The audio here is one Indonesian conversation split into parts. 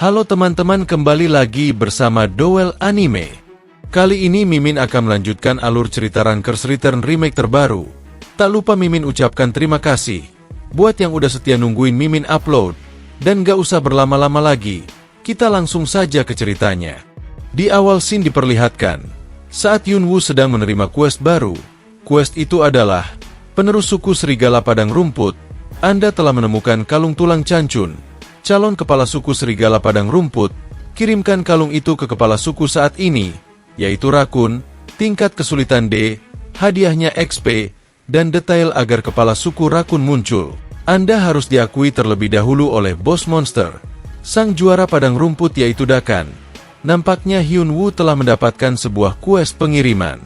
Halo teman-teman, kembali lagi bersama Dowell Anime. Kali ini Mimin akan melanjutkan alur cerita Rankers Return remake terbaru. Tak lupa Mimin ucapkan terima kasih buat yang udah setia nungguin Mimin upload. Dan gak usah berlama-lama lagi, kita langsung saja ke ceritanya. Di awal scene diperlihatkan saat Yunwoo sedang menerima quest baru. Quest itu adalah penerus suku Serigala Padang Rumput. Anda telah menemukan kalung tulang Cancun, calon kepala suku Serigala Padang Rumput. Kirimkan kalung itu ke kepala suku saat ini, yaitu Rakun, tingkat kesulitan D, hadiahnya XP, dan detail agar kepala suku Rakun muncul. Anda harus diakui terlebih dahulu oleh bos monster, sang juara Padang Rumput yaitu Dakan. Nampaknya Hyunwoo telah mendapatkan sebuah quest pengiriman.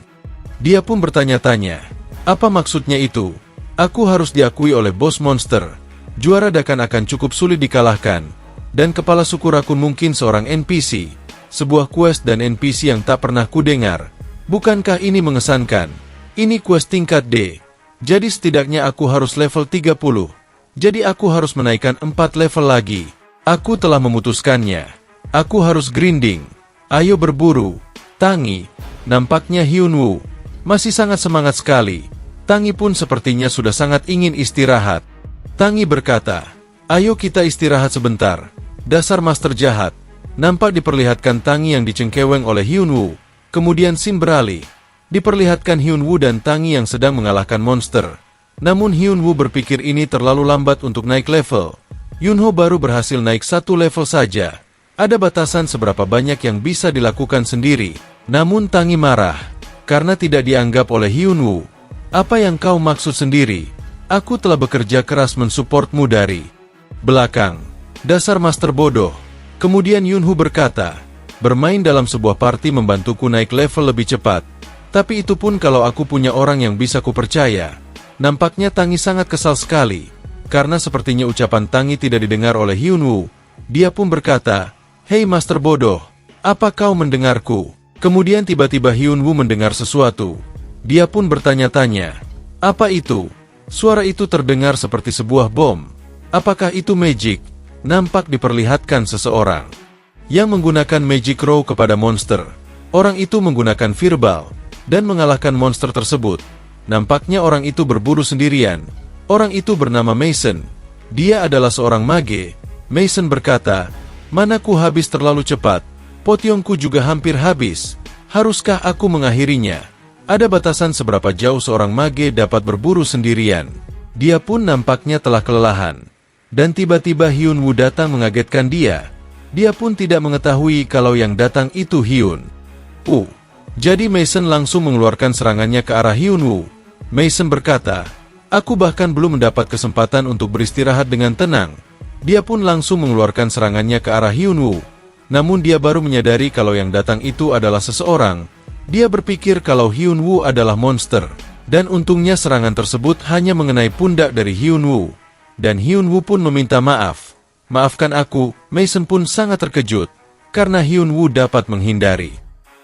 Dia pun bertanya-tanya, apa maksudnya itu? Aku harus diakui oleh bos monster. Juara Dakan akan cukup sulit dikalahkan, dan kepala suku Rakun mungkin seorang NPC. Sebuah quest dan NPC yang tak pernah kudengar. Bukankah ini mengesankan? Ini quest tingkat D. Jadi setidaknya aku harus level 30. Jadi aku harus menaikkan 4 level lagi. Aku telah memutuskannya. Aku harus grinding. Ayo berburu. Tangi. Nampaknya Hyunwoo masih sangat semangat sekali. Tangi pun sepertinya sudah sangat ingin istirahat. Tangi berkata, ayo kita istirahat sebentar. Dasar master jahat. Nampak diperlihatkan Tangi yang dicengkeweng oleh Hyunwoo. Kemudian scene beralih. Diperlihatkan Hyunwoo dan Tangi yang sedang mengalahkan monster. Namun Hyunwoo berpikir ini terlalu lambat untuk naik level. Yunho baru berhasil naik 1 level saja. Ada batasan seberapa banyak yang bisa dilakukan sendiri. Namun Tangi marah karena tidak dianggap oleh Hyunwoo. Apa yang kau maksud sendiri? Aku telah bekerja keras mensupportmu dari belakang. Dasar master bodoh. Kemudian Yunho berkata, bermain dalam sebuah party membantuku naik level lebih cepat. Tapi itu pun kalau aku punya orang yang bisa kupercaya. Nampaknya Tangi sangat kesal sekali, karena sepertinya ucapan Tangi tidak didengar oleh Hyunwoo. Dia pun berkata, hei master bodoh, apa kau mendengarku? Kemudian tiba-tiba Hyunwoo mendengar sesuatu. Dia pun bertanya-tanya, apa itu? Suara itu terdengar seperti sebuah bom. Apakah itu magic? Nampak diperlihatkan seseorang yang menggunakan magic row kepada monster. Orang itu menggunakan fireball dan mengalahkan monster tersebut. Nampaknya orang itu berburu sendirian. Orang itu bernama Mason. Dia adalah seorang mage. Mason berkata, manaku habis terlalu cepat. Potiongku juga hampir habis. Haruskah aku mengakhirinya? Ada batasan seberapa jauh seorang mage dapat berburu sendirian. Dia pun nampaknya telah kelelahan. Dan tiba-tiba Hyunwoo datang mengagetkan dia. Dia pun tidak mengetahui kalau yang datang itu Hyun. Jadi Mason langsung mengeluarkan serangannya ke arah Hyunwoo. Mason berkata, aku bahkan belum mendapat kesempatan untuk beristirahat dengan tenang. Dia pun langsung mengeluarkan serangannya ke arah Hyunwoo. Namun dia baru menyadari kalau yang datang itu adalah seseorang. Dia berpikir kalau Hyunwoo adalah monster. Dan untungnya serangan tersebut hanya mengenai pundak dari Hyunwoo. Dan Hyunwoo pun meminta maaf. Maafkan aku. Mason pun sangat terkejut karena Hyunwoo dapat menghindari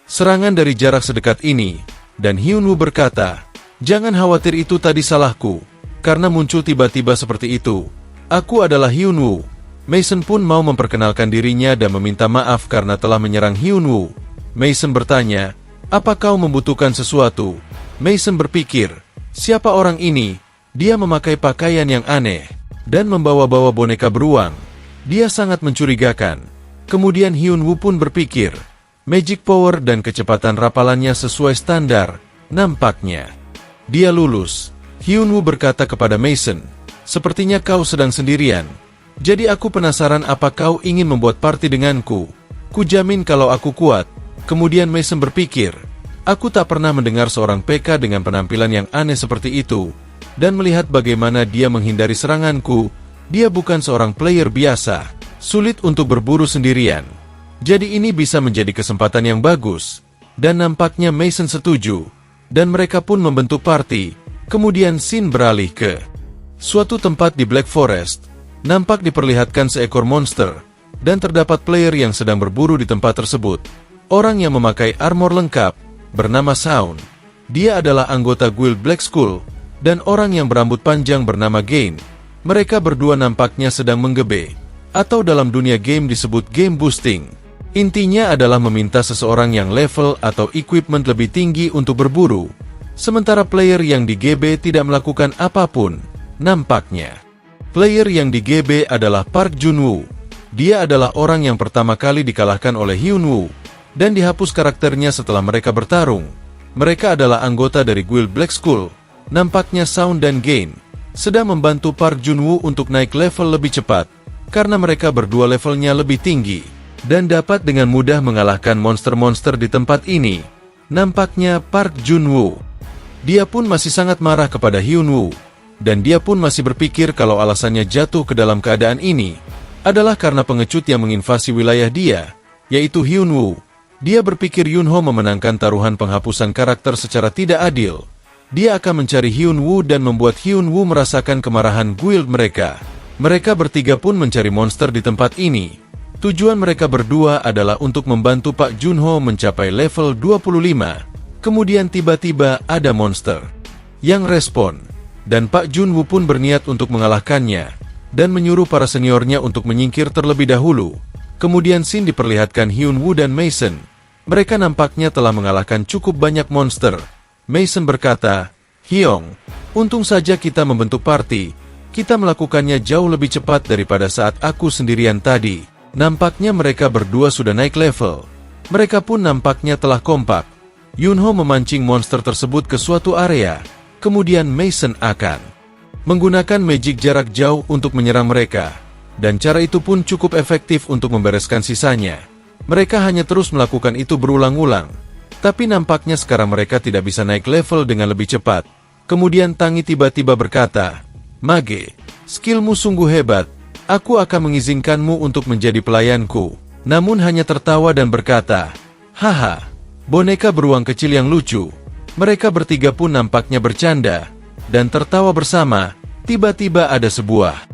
serangan dari jarak sedekat ini. Dan Hyunwoo berkata, jangan khawatir, itu tadi salahku. Karena muncul tiba-tiba seperti itu. Aku adalah Hyunwoo. Mason pun mau memperkenalkan dirinya dan meminta maaf karena telah menyerang Hyunwoo. Mason bertanya, apa kau membutuhkan sesuatu? Mason berpikir, siapa orang ini? Dia memakai pakaian yang aneh dan membawa-bawa boneka beruang. Dia sangat mencurigakan. Kemudian Hyunwoo pun berpikir, magic power dan kecepatan rapalannya sesuai standar. Nampaknya dia lulus. Hyunwoo berkata kepada Mason, sepertinya kau sedang sendirian. Jadi aku penasaran apa kau ingin membuat party denganku. Kujamin kalau aku kuat. Kemudian Mason berpikir, aku tak pernah mendengar seorang PK dengan penampilan yang aneh seperti itu. Dan melihat bagaimana dia menghindari seranganku, dia bukan seorang player biasa. Sulit untuk berburu sendirian. Jadi ini bisa menjadi kesempatan yang bagus. Dan nampaknya Mason setuju. Dan mereka pun membentuk party. Kemudian scene beralih ke suatu tempat di Black Forest. Nampak diperlihatkan seekor monster. Dan terdapat player yang sedang berburu di tempat tersebut. Orang yang memakai armor lengkap, bernama Sound. Dia adalah anggota guild Black Skull, dan orang yang berambut panjang bernama Gain. Mereka berdua nampaknya sedang menggebe. atau dalam dunia game disebut game boosting. Intinya adalah meminta seseorang yang level atau equipment lebih tinggi untuk berburu, sementara player yang di GB tidak melakukan apapun, nampaknya. Player yang di GB adalah Park Jun-woo. Dia adalah orang yang pertama kali dikalahkan oleh Hyun-woo, dan dihapus karakternya setelah mereka bertarung. Mereka adalah anggota dari guild Black Skull. Nampaknya Sound dan Gain sedang membantu Park Jun-woo untuk naik level lebih cepat, karena mereka berdua levelnya lebih tinggi, dan dapat dengan mudah mengalahkan monster-monster di tempat ini. Nampaknya Park Jun-woo. Dia pun masih sangat marah kepada Hyun-woo, dan dia pun masih berpikir kalau alasannya jatuh ke dalam keadaan ini adalah karena pengecut yang menginvasi wilayah dia, yaitu Hyun-woo. Dia berpikir Yunho memenangkan taruhan penghapusan karakter secara tidak adil. Dia akan mencari Hyun-woo dan membuat Hyun-woo merasakan kemarahan guild mereka. Mereka bertiga pun mencari monster di tempat ini. Tujuan mereka berdua adalah untuk membantu Pak Junho mencapai level 25. Kemudian tiba-tiba ada monster yang respon, dan Pak Junwoo pun berniat untuk mengalahkannya, dan menyuruh para seniornya untuk menyingkir terlebih dahulu. Kemudian scene diperlihatkan Hyun-woo dan Mason. Mereka nampaknya telah mengalahkan cukup banyak monster. Mason berkata, "Hyung, untung saja kita membentuk party. Kita melakukannya jauh lebih cepat daripada saat aku sendirian tadi." Nampaknya mereka berdua sudah naik level. Mereka pun nampaknya telah kompak. Yunho memancing monster tersebut ke suatu area. Kemudian Mason akan menggunakan magic jarak jauh untuk menyerang mereka. Dan cara itu pun cukup efektif untuk membereskan sisanya. Mereka hanya terus melakukan itu berulang-ulang. Tapi nampaknya sekarang mereka tidak bisa naik level dengan lebih cepat. Kemudian Tangi tiba-tiba berkata, "Mage, skillmu sungguh hebat. Aku akan mengizinkanmu untuk menjadi pelayanku." Namun hanya tertawa dan berkata, "Haha, boneka beruang kecil yang lucu." Mereka bertiga pun nampaknya bercanda dan tertawa bersama. Tiba-tiba ada sebuah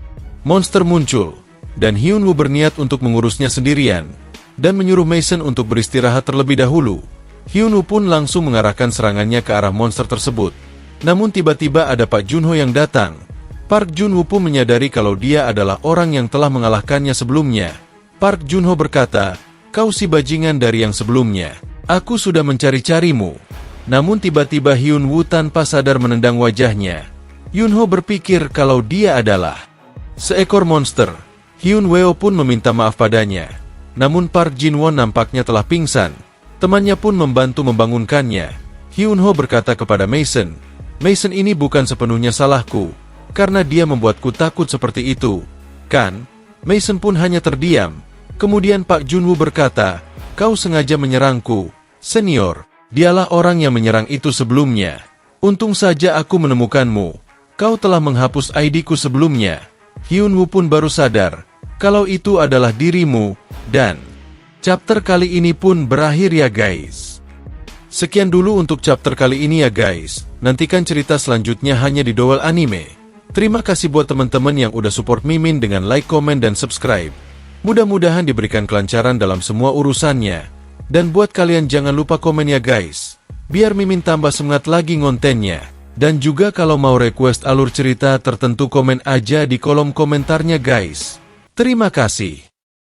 monster muncul, dan Hyun-woo berniat untuk mengurusnya sendirian, dan menyuruh Mason untuk beristirahat terlebih dahulu. Hyun-woo pun langsung mengarahkan serangannya ke arah monster tersebut. Namun tiba-tiba ada Pak Junho yang datang. Park Junwoo pun menyadari kalau dia adalah orang yang telah mengalahkannya sebelumnya. Park Junho berkata, "Kau si bajingan dari yang sebelumnya. Aku sudah mencari-carimu." Namun tiba-tiba Hyun-woo tanpa sadar menendang wajahnya. Yunho berpikir kalau dia adalah seekor monster. Hyun-woo pun meminta maaf padanya. Namun Park Jin-won nampaknya telah pingsan. Temannya pun membantu membangunkannya. Hyun-ho berkata kepada Mason, "Mason, ini bukan sepenuhnya salahku, karena dia membuatku takut seperti itu, kan?" Mason pun hanya terdiam. Kemudian Pak Junwoo berkata, "Kau sengaja menyerangku, senior. Dialah orang yang menyerang itu sebelumnya. Untung saja aku menemukanmu. Kau telah menghapus ID-ku sebelumnya." Hyun-woo pun baru sadar kalau itu adalah dirimu, dan chapter kali ini pun berakhir ya guys. Sekian dulu untuk chapter kali ini ya guys. Nantikan cerita selanjutnya hanya di Dowell Anime. Terima kasih buat teman-teman yang udah support Mimin dengan like, komen, dan subscribe. Mudah-mudahan diberikan kelancaran dalam semua urusannya. Dan buat kalian jangan lupa komen ya guys, biar Mimin tambah semangat lagi ngontennya. Dan juga kalau mau request alur cerita tertentu komen aja di kolom komentarnya guys. Terima kasih.